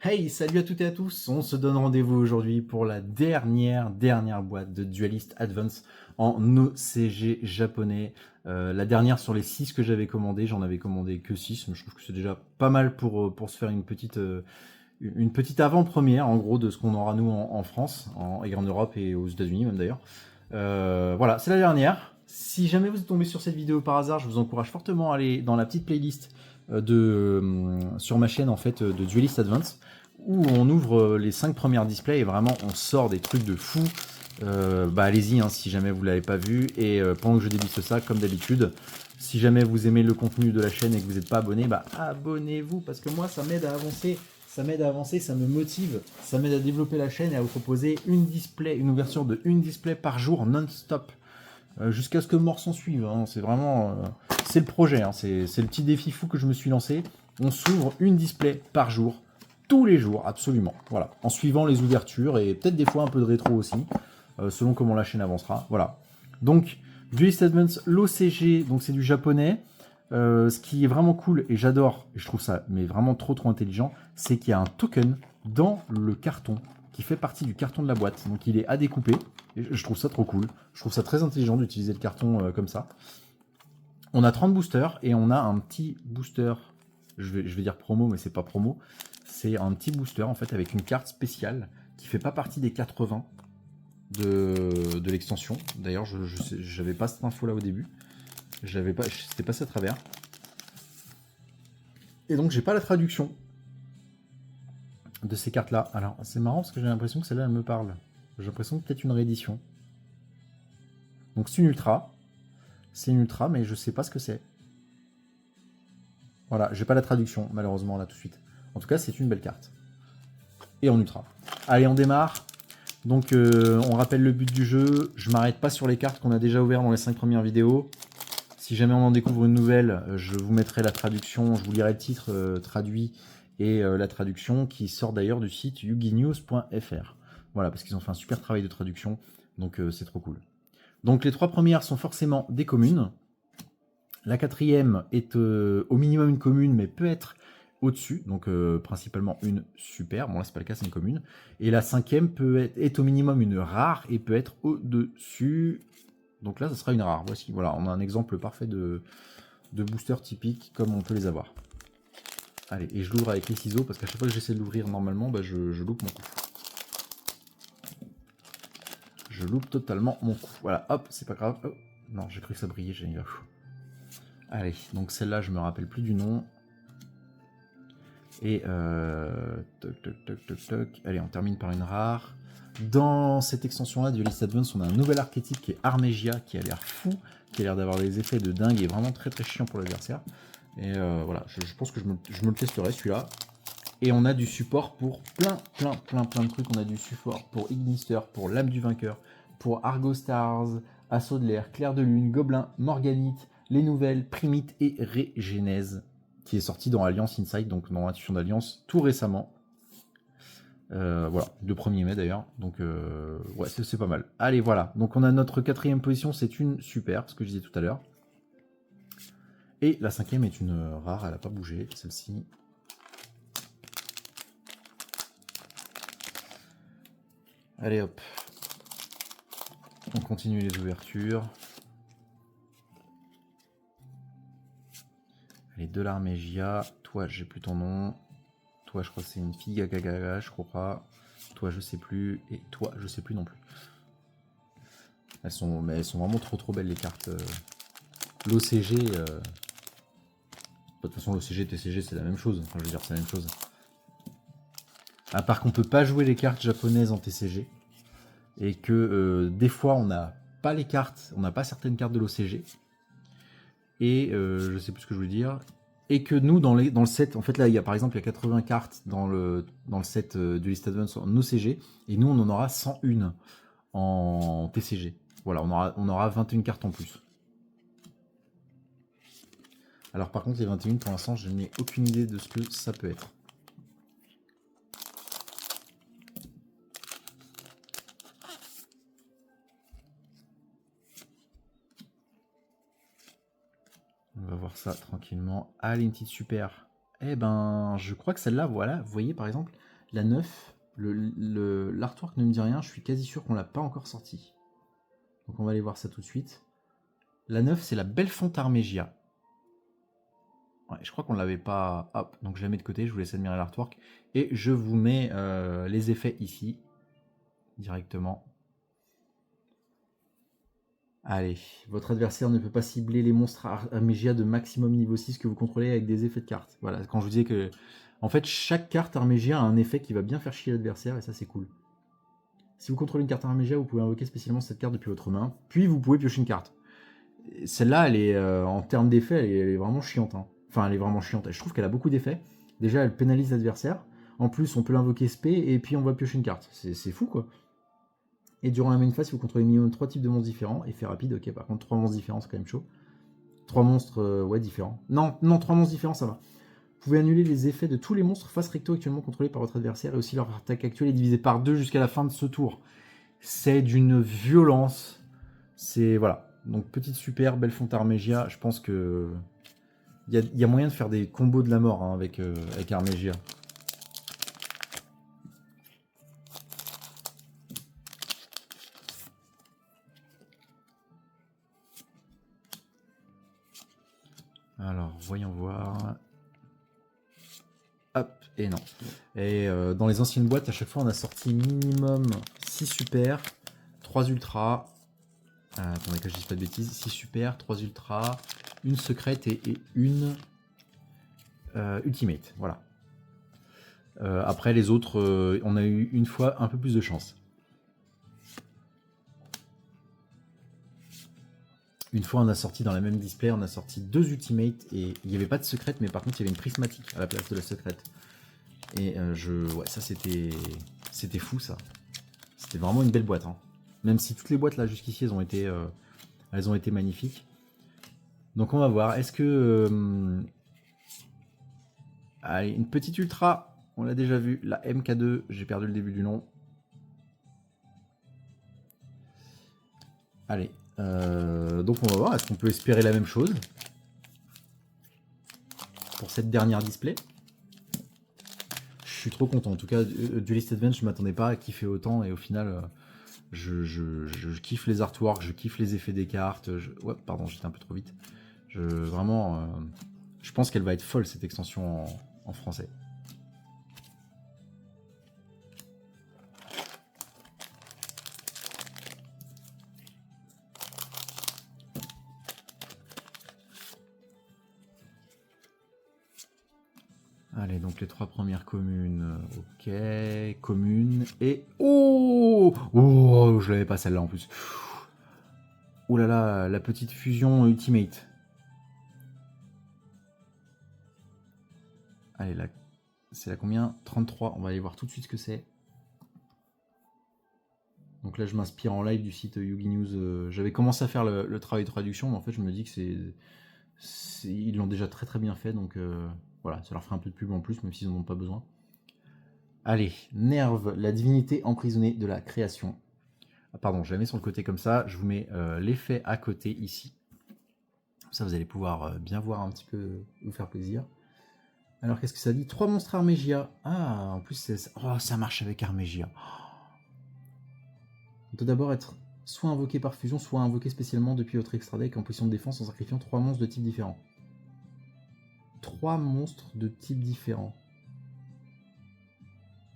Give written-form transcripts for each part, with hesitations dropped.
Hey, salut à toutes et à tous, on se donne rendez-vous aujourd'hui pour la dernière boîte de Duelist Advance en OCG japonais. La dernière sur les 6 que j'avais commandé, j'en avais commandé que 6, mais je trouve que c'est déjà pas mal pour se faire une petite avant-première en gros de ce qu'on aura nous en France, et en Europe et aux États-Unis même d'ailleurs. Voilà, c'est la dernière. Si jamais vous êtes tombé sur cette vidéo par hasard, je vous encourage fortement à aller dans la petite playlist sur ma chaîne en fait de Duelist Advance où on ouvre les 5 premières displays et vraiment on sort des trucs de fou. Bah allez-y hein, si jamais vous l'avez pas vu et pendant que je débisse ça comme d'habitude, si jamais vous aimez le contenu de la chaîne et que vous n'êtes pas abonné, bah abonnez-vous parce que moi ça m'aide à avancer. Ça m'aide à avancer, ça me motive, ça m'aide à développer la chaîne et à vous proposer une ouverture de une display par jour non-stop. Jusqu'à ce que mort s'en suive. Hein. C'est vraiment. C'est le projet, hein. C'est le petit défi fou que je me suis lancé. On s'ouvre une display par jour, tous les jours, absolument. Voilà. En suivant les ouvertures et peut-être des fois un peu de rétro aussi, selon comment la chaîne avancera. Voilà. Donc, Duelist Advance, l'OCG, donc c'est du japonais. Ce qui est vraiment cool, et j'adore, et je trouve ça mais vraiment trop intelligent, c'est qu'il y a un token dans le carton qui fait partie du carton de la boîte. Donc il est à découper. Et je trouve ça trop cool. Je trouve ça très intelligent d'utiliser le carton comme ça. On a 30 boosters et on a un petit booster. Je vais dire promo, mais c'est pas promo. C'est un petit booster en fait avec une carte spéciale qui fait pas partie des 80 de l'extension. D'ailleurs, je n'avais pas cette info là au début. C'était passé à travers. Et donc j'ai pas la traduction de ces cartes là. Alors c'est marrant parce que j'ai l'impression que celle-là elle me parle. J'ai l'impression que peut-être une réédition. Donc c'est une ultra. C'est une ultra, mais je sais pas ce que c'est. Voilà, j'ai pas la traduction, malheureusement, là tout de suite. En tout cas, c'est une belle carte. Et en ultra. Allez, on démarre. Donc, on rappelle le but du jeu. Je m'arrête pas sur les cartes qu'on a déjà ouvertes dans les 5 premières vidéos. Si jamais on en découvre une nouvelle, je vous mettrai la traduction, je vous lirai le titre traduit et la traduction qui sort d'ailleurs du site yuginews.fr. Voilà, parce qu'ils ont fait un super travail de traduction, donc c'est trop cool. Donc les 3 premières sont forcément des communes. La quatrième est au minimum une commune, mais peut être au-dessus, donc principalement une super. Bon là c'est pas le cas, c'est une commune. Et la cinquième est au minimum une rare et peut être au-dessus. Donc là, ça sera une rare. Voici, voilà, on a un exemple parfait de booster typique comme on peut les avoir. Allez, et je l'ouvre avec les ciseaux parce qu'à chaque fois que j'essaie de l'ouvrir normalement, bah, je loupe mon coup. Je loupe totalement mon coup. Voilà, hop, c'est pas grave. Oh, non, j'ai cru que ça brillait, j'ai eu. Allez, donc celle-là, je me rappelle plus du nom. Et toc, toc, toc, toc, toc. Allez, on termine par une rare. Dans cette extension-là, Duelist Advance, on a un nouvel archétype qui est Armegia, qui a l'air fou, qui a l'air d'avoir des effets de dingue et vraiment très chiant pour l'adversaire. Et voilà, je pense que je me le testerai celui-là. Et on a du support pour plein de trucs. On a du support pour Ignister, pour Lame du Vainqueur, pour Argo Stars, Assaut de l'air, Clair de Lune, Gobelin, Morganite, les nouvelles, Primite et Régénèse, qui est sorti dans Alliance Inside, donc dans l'intuition d'Alliance, tout récemment. Voilà, le 1er mai d'ailleurs, donc ouais, c'est pas mal. Allez, voilà, donc on a notre 4ème position, c'est une super, ce que je disais tout à l'heure. Et la 5ème est une rare, elle n'a pas bougé, celle-ci. Allez hop, on continue les ouvertures. Allez, de l'Armégia, toi j'ai plus ton nom. Toi je crois que c'est une fille Gagagaga, je crois. Toi je sais plus, et toi je sais plus non plus. Elles sont vraiment trop belles les cartes. L'OCG, de toute façon l'OCG, TCG c'est la même chose, enfin je veux dire c'est la même chose. À part qu'on peut pas jouer les cartes japonaises en TCG, et que des fois on n'a pas les cartes, on n'a pas certaines cartes de l'OCG, et je sais plus ce que je voulais dire, et que nous dans le set, en fait là il y a par exemple il y a 80 cartes dans le set du List Advance en OCG, et nous on en aura 101 en TCG. Voilà, on aura 21 cartes en plus. Alors par contre les 21 pour l'instant je n'ai aucune idée de ce que ça peut être. On va voir ça tranquillement. Ah, les petites super. Eh ben, je crois que celle-là, voilà, vous voyez par exemple, La 9, l'artwork ne me dit rien, je suis quasi sûr qu'on l'a pas encore sorti. Donc on va aller voir ça tout de suite. La 9, c'est la Bellefonte Armégia. Ouais, je crois qu'on l'avait pas... Hop, donc je la mets de côté, je vous laisse admirer l'artwork. Et je vous mets les effets ici, directement. Allez, votre adversaire ne peut pas cibler les monstres Armégia de maximum niveau 6 que vous contrôlez avec des effets de cartes. Voilà, quand je vous disais que... En fait, chaque carte Armégia a un effet qui va bien faire chier l'adversaire, et ça c'est cool. Si vous contrôlez une carte Armégia, vous pouvez invoquer spécialement cette carte depuis votre main, puis vous pouvez piocher une carte. Celle-là, elle est, en termes d'effets, elle est vraiment chiante. Hein. Enfin, elle est vraiment chiante. Je trouve qu'elle a beaucoup d'effets. Déjà, elle pénalise l'adversaire. En plus, on peut l'invoquer SP, et puis on va piocher une carte. C'est fou, quoi. Et durant la main phase, si vous contrôlez minimum 3 types de monstres différents, effet rapide, ok, par contre 3 monstres différents, c'est quand même chaud. 3 monstres, ouais, différents. Non, 3 monstres différents, ça va. Vous pouvez annuler les effets de tous les monstres face recto actuellement contrôlés par votre adversaire, et aussi leur attaque actuelle est divisée par 2 jusqu'à la fin de ce tour. C'est d'une violence. C'est, voilà. Donc, petite super, Bellefonte Armégia, je pense que... Il y a moyen de faire des combos de la mort hein, avec Armégia. Alors, voyons voir. Hop, et non. Et dans les anciennes boîtes, à chaque fois, on a sorti minimum 6 super, 3 ultras. Attendez que je dise pas de bêtises. 6 super, 3 ultras, une secrète et une ultimate. Voilà. Après, les autres, on a eu une fois un peu plus de chance. Une fois, on a sorti dans la même display, on a sorti 2 ultimates et il n'y avait pas de secrète, mais par contre, il y avait une prismatique à la place de la secrète. Et ouais, ça c'était fou ça. C'était vraiment une belle boîte. Hein. Même si toutes les boîtes là jusqu'ici, elles ont été magnifiques. Donc on va voir. Est-ce que allez, une petite ultra, on l'a déjà vu. La MK2, j'ai perdu le début du nom. Allez. Donc on va voir, est-ce qu'on peut espérer la même chose pour cette dernière display. Je suis trop content, en tout cas Duelist Advance, je ne m'attendais pas à kiffer autant et au final je kiffe les artworks, je kiffe les effets des cartes, ouais, pardon, j'étais un peu trop vite. Vraiment, je pense qu'elle va être folle cette extension en français. Allez, donc les 3 premières communes, ok, communes, et... Oh, oh, je l'avais pas celle-là en plus. Oh là là, la petite fusion Ultimate. Allez, là, c'est la combien? 33, on va aller voir tout de suite ce que c'est. Donc là, je m'inspire en live du site Yugi News. J'avais commencé à faire le travail de traduction, mais en fait, je me dis que ils l'ont déjà très très bien fait, donc voilà, ça leur fera un peu de pub en plus, même s'ils n'en ont pas besoin. Allez, Nerve, la divinité emprisonnée de la création. Ah, pardon, je la mets sur le côté comme ça, je vous mets l'effet à côté ici. Ça, vous allez pouvoir bien voir un petit peu, vous faire plaisir. Alors, qu'est-ce que ça dit? 3 monstres Armégia. Ah, en plus, oh, ça marche avec Armégia. On peut d'abord être soit invoqué par fusion, soit invoqué spécialement depuis votre extra deck en position de défense en sacrifiant 3 monstres de type différent. 3 monstres de type différent.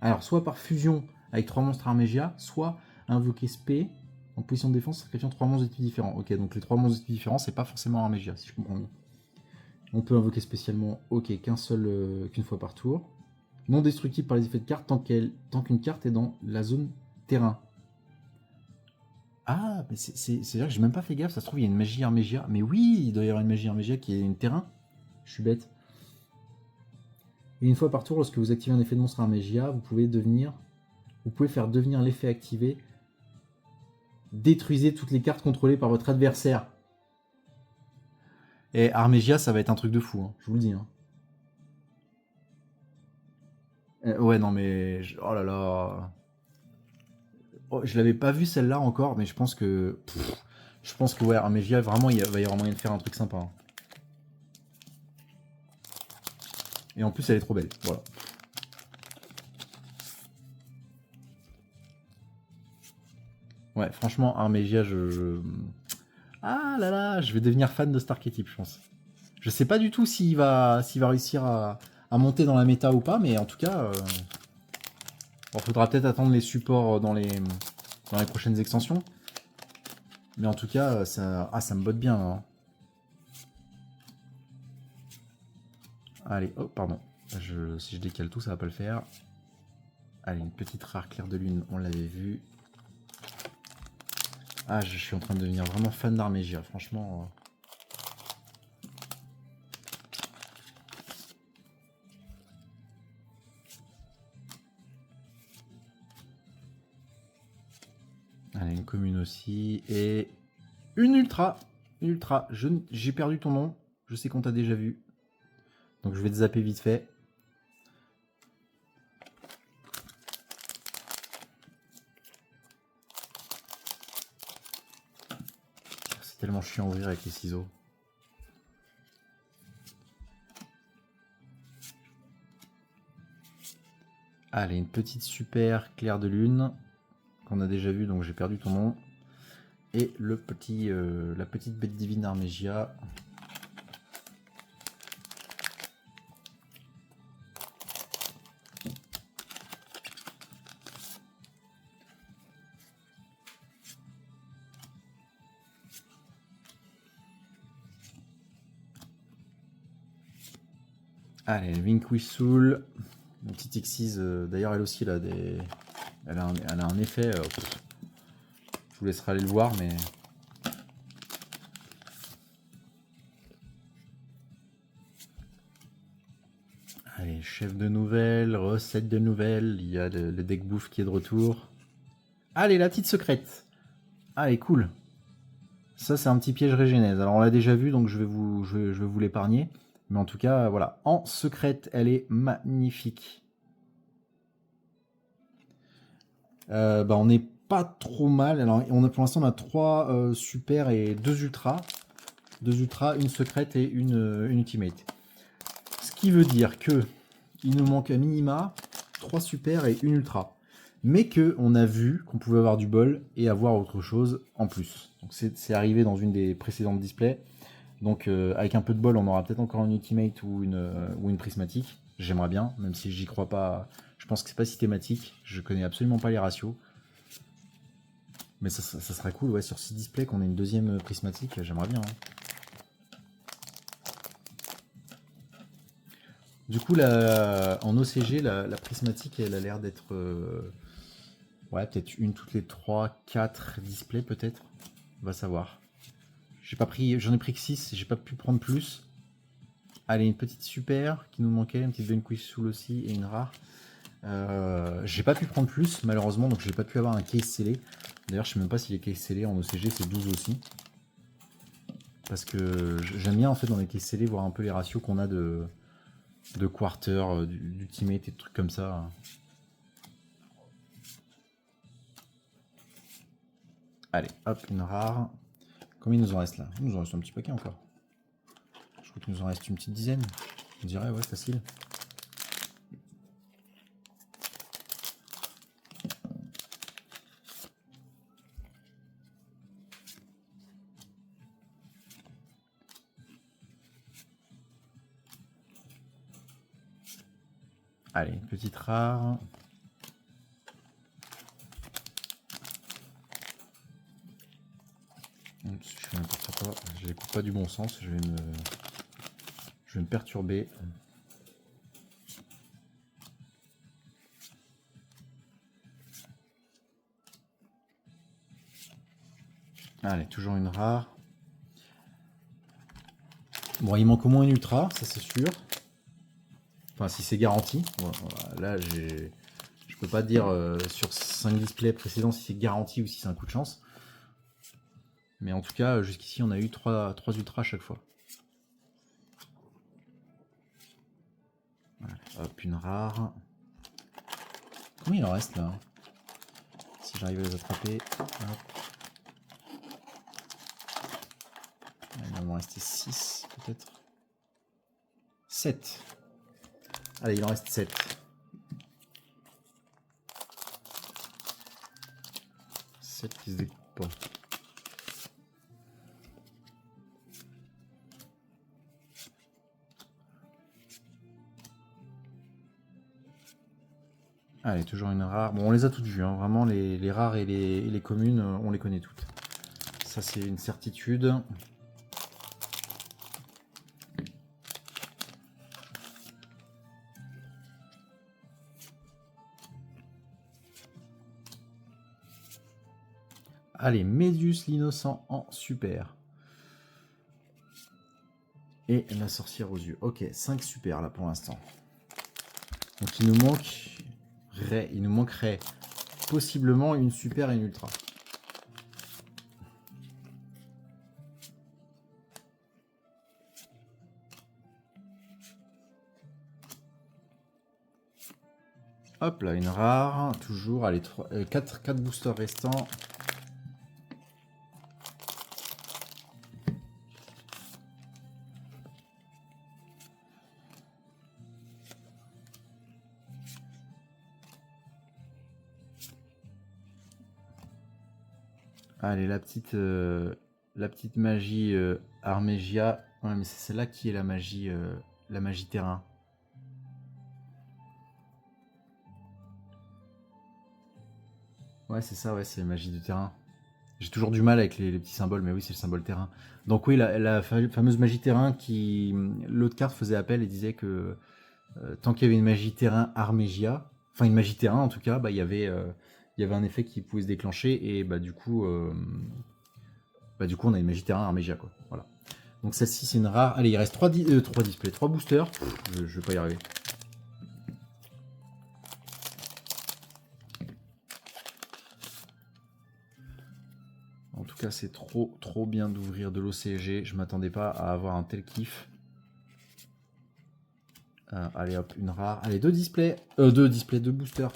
Alors, soit par fusion avec 3 monstres Armégia, soit invoqué spé en position de défense en sacrifiant 3 monstres de type différent. Ok, donc les 3 monstres de type différent, c'est pas forcément Armégia, si je comprends bien. On peut invoquer spécialement, ok, qu'une fois par tour. Non destructible par les effets de carte tant qu'une carte est dans la zone terrain. Ah, mais c'est-à-dire que j'ai même pas fait gaffe, ça se trouve il y a une magie Armégia. Mais oui, il doit y avoir une magie Armégia qui est une terrain. Je suis bête. Et une fois par tour, lorsque vous activez un effet de monstre Armégia, vous pouvez faire devenir l'effet activé. Détruisez toutes les cartes contrôlées par votre adversaire. Et Armégia, ça va être un truc de fou, hein, je vous le dis. Hein. Ouais, non mais... Oh là là... Oh, je l'avais pas vu celle-là encore, mais je pense que... ouais, Armégia, vraiment, il va y avoir moyen de faire un truc sympa. Hein. Et en plus, elle est trop belle, voilà. Ouais, franchement, Armégia, Ah là là, je vais devenir fan de cet archétype, je pense. Je sais pas du tout s'il va réussir à monter dans la méta ou pas, mais en tout cas, bon, faudra peut-être attendre les supports dans les prochaines extensions. Mais en tout cas, ça me botte bien. Hein. Allez, oh, pardon. Si je décale tout, ça va pas le faire. Allez, une petite rare claire de lune, on l'avait vu. Ah, je suis en train de devenir vraiment fan d'Armégia, franchement. Allez, une commune aussi. Et une ultra. Une ultra. J'ai perdu ton nom. Je sais qu'on t'a déjà vu. Donc je vais te zapper vite fait. C'est tellement chiant à ouvrir avec les ciseaux. Allez, une petite super claire de lune qu'on a déjà vu, donc j'ai perdu ton nom. Et la petite bête divine Armégia. Allez, Wink Whistle. Une petite Xyz, d'ailleurs elle aussi elle a un effet. Je vous laisserai aller le voir, mais. Allez, chef de nouvelles, recette de nouvelles, il y a le deck bouffe qui est de retour. Allez, la petite secrète. Allez, cool. Ça, c'est un petit piège régénèse. Alors, on l'a déjà vu, donc je vais vous l'épargner. Mais en tout cas, voilà. En secrète, elle est magnifique. On n'est pas trop mal. Alors, pour l'instant, on a 3 super et 2 ultras. 2 ultras, une secrète et une ultimate. Ce qui veut dire que il nous manque à minima 3 super et une ultra. Mais on a vu qu'on pouvait avoir du bol et avoir autre chose en plus. Donc c'est arrivé dans une des précédentes displays. Donc avec un peu de bol, on aura peut-être encore une ultimate ou une prismatique. J'aimerais bien, même si j'y crois pas. Je pense que c'est pas systématique. Je connais absolument pas les ratios. Mais ça serait cool, ouais, sur 6 displays qu'on ait une deuxième prismatique. J'aimerais bien. Hein. Du coup, en OCG, la prismatique, elle a l'air d'être... ouais, peut-être une toutes les 3, 4 displays peut-être. On va savoir. J'en ai pris que 6, j'ai pas pu prendre plus. Allez, une petite super qui nous manquait, une petite Benquissoul aussi et une rare. J'ai pas pu prendre plus malheureusement, donc j'ai pas pu avoir un case scellé. D'ailleurs, je sais même pas si les case scellés en OCG c'est 12 aussi. Parce que j'aime bien en fait dans les case scellés voir un peu les ratios qu'on a de quarter, d'ultimate et de trucs comme ça. Allez, hop, une rare. Combien il nous en reste là? Il nous en reste un petit paquet encore. Je crois qu'il nous en reste une petite dizaine. On dirait, ouais, facile. Allez, une petite rare. Je fais n'importe quoi. Je n'écoute pas du bon sens. Je vais me perturber. Allez, toujours une rare. Bon, il manque au moins une ultra, ça c'est sûr. Enfin, si c'est garanti. Voilà, là, je peux pas dire sur 5 displays précédents si c'est garanti ou si c'est un coup de chance. Mais en tout cas, jusqu'ici, on a eu 3 ultras à chaque fois. Voilà. Hop, une rare. Combien il en reste là? Si j'arrive à les attraper. Hop. Il va m'en rester 6 peut-être. 7. Allez, il en reste 7. celle qui se découpe pas. Allez, toujours une rare. Bon, on les a toutes vues, hein. Vraiment, les rares et les communes, on les connaît toutes. Ça, c'est une certitude. Allez, Médius l'innocent en super. Et la sorcière aux yeux. Ok, 5 super là pour l'instant. Donc il nous manquerait possiblement une super et une ultra. Hop là, une rare, toujours. Allez, 4 boosters restants. Allez, la petite magie Armégia. Ouais, mais c'est celle-là qui est la magie terrain. Ouais, c'est ça, ouais, c'est magie de terrain. J'ai toujours du mal avec les petits symboles, mais oui, c'est le symbole terrain. Donc oui, la fameuse magie terrain qui... L'autre carte faisait appel et disait que tant qu'il y avait une magie terrain Armégia, enfin une magie terrain en tout cas, bah, il y avait un effet qui pouvait se déclencher et du coup on a une magie terrain Armégia, quoi. Voilà. Donc celle-ci c'est une rare. Allez, il reste 3 displays, 3 boosters. Je vais pas y arriver. En tout cas, c'est trop bien d'ouvrir de l'OCG. Je m'attendais pas à avoir un tel kiff. Allez hop, une rare. Allez, 2 displays. 2 boosters.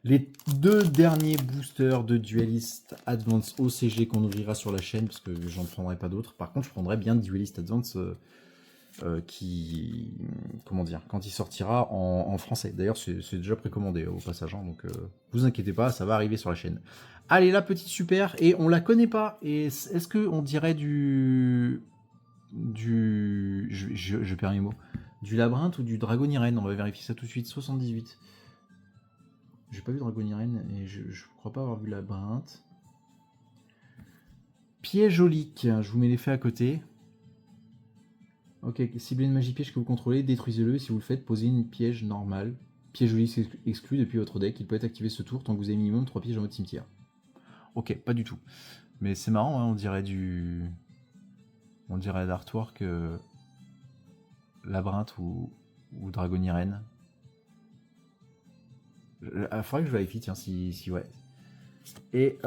Les 2 derniers boosters de Duelist Advance OCG qu'on ouvrira sur la chaîne, parce que j'en prendrai pas d'autres. Par contre, je prendrai bien Duelist Advance comment dire, quand il sortira en français. D'ailleurs, c'est déjà précommandé au passage, hein, donc vous inquiétez pas, ça va arriver sur la chaîne. Allez, la petite super, et on la connaît pas. Et est-ce que on dirait du je perds mes mots, du labyrinthe ou du dragonirène? On va vérifier ça tout de suite. 78. J'ai pas vu dragonirène et je crois pas avoir vu labyrinthe. Piège olique, je vous mets l'effet à côté. Ok, ciblez une magie piège que vous contrôlez, détruisez-le. Si vous le faites, posez une piège normale. Piège olique exclu depuis votre deck. Il peut être activé ce tour tant que vous avez minimum 3 pièges dans votre cimetière. Ok, pas du tout. Mais c'est marrant, hein, on dirait d'artwork labyrinthe ou dragonirène. Il faudrait que je vérifie, tiens, si ouais. Et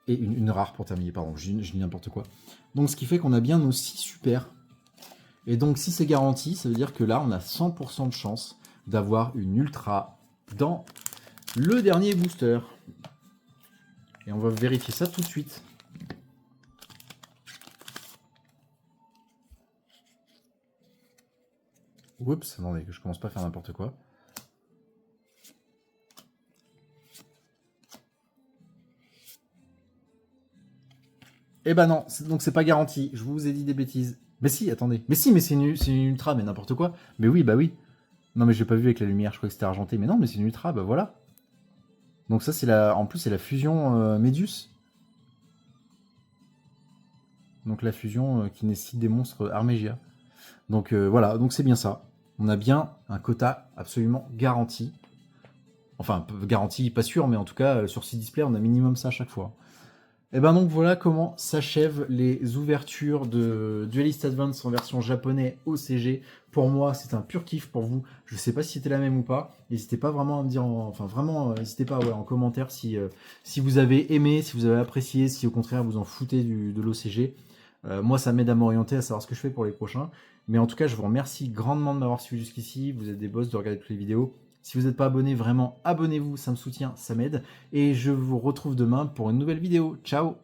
une rare pour terminer, pardon, je dis n'importe quoi. Donc ce qui fait qu'on a bien nos 6 super. Et donc si c'est garanti, ça veut dire que là, on a 100% de chance d'avoir une ultra dans le dernier booster. Et on va vérifier ça tout de suite. Oups, attendez, que je commence pas à faire n'importe quoi. Eh ben non, donc c'est pas garanti. Je vous ai dit des bêtises. Mais si, attendez. Mais si, mais c'est une ultra, mais n'importe quoi. Mais oui, bah oui. Non, mais j'ai pas vu avec la lumière, je crois que c'était argenté. Mais non, mais c'est une ultra, bah voilà. Donc ça, c'est en plus, c'est la fusion Médius. Donc la fusion qui nécessite des monstres Armégia. Donc voilà, donc c'est bien ça. On a bien un quota absolument garanti. Enfin, garanti, pas sûr, mais en tout cas, sur 6 displays, on a minimum ça à chaque fois. Et ben donc voilà comment s'achèvent les ouvertures de Duelist Advance en version japonais OCG. Pour moi, c'est un pur kiff. Pour vous, je sais pas si c'était la même ou pas. N'hésitez pas vraiment à me dire, n'hésitez pas en commentaire si vous avez aimé, si vous avez apprécié, si au contraire vous en foutez de l'OCG. Moi, ça m'aide à m'orienter, à savoir ce que je fais pour les prochains. Mais en tout cas, je vous remercie grandement de m'avoir suivi jusqu'ici. Vous êtes des boss de regarder toutes les vidéos. Si vous n'êtes pas abonné, vraiment abonnez-vous, ça me soutient, ça m'aide. Et je vous retrouve demain pour une nouvelle vidéo. Ciao!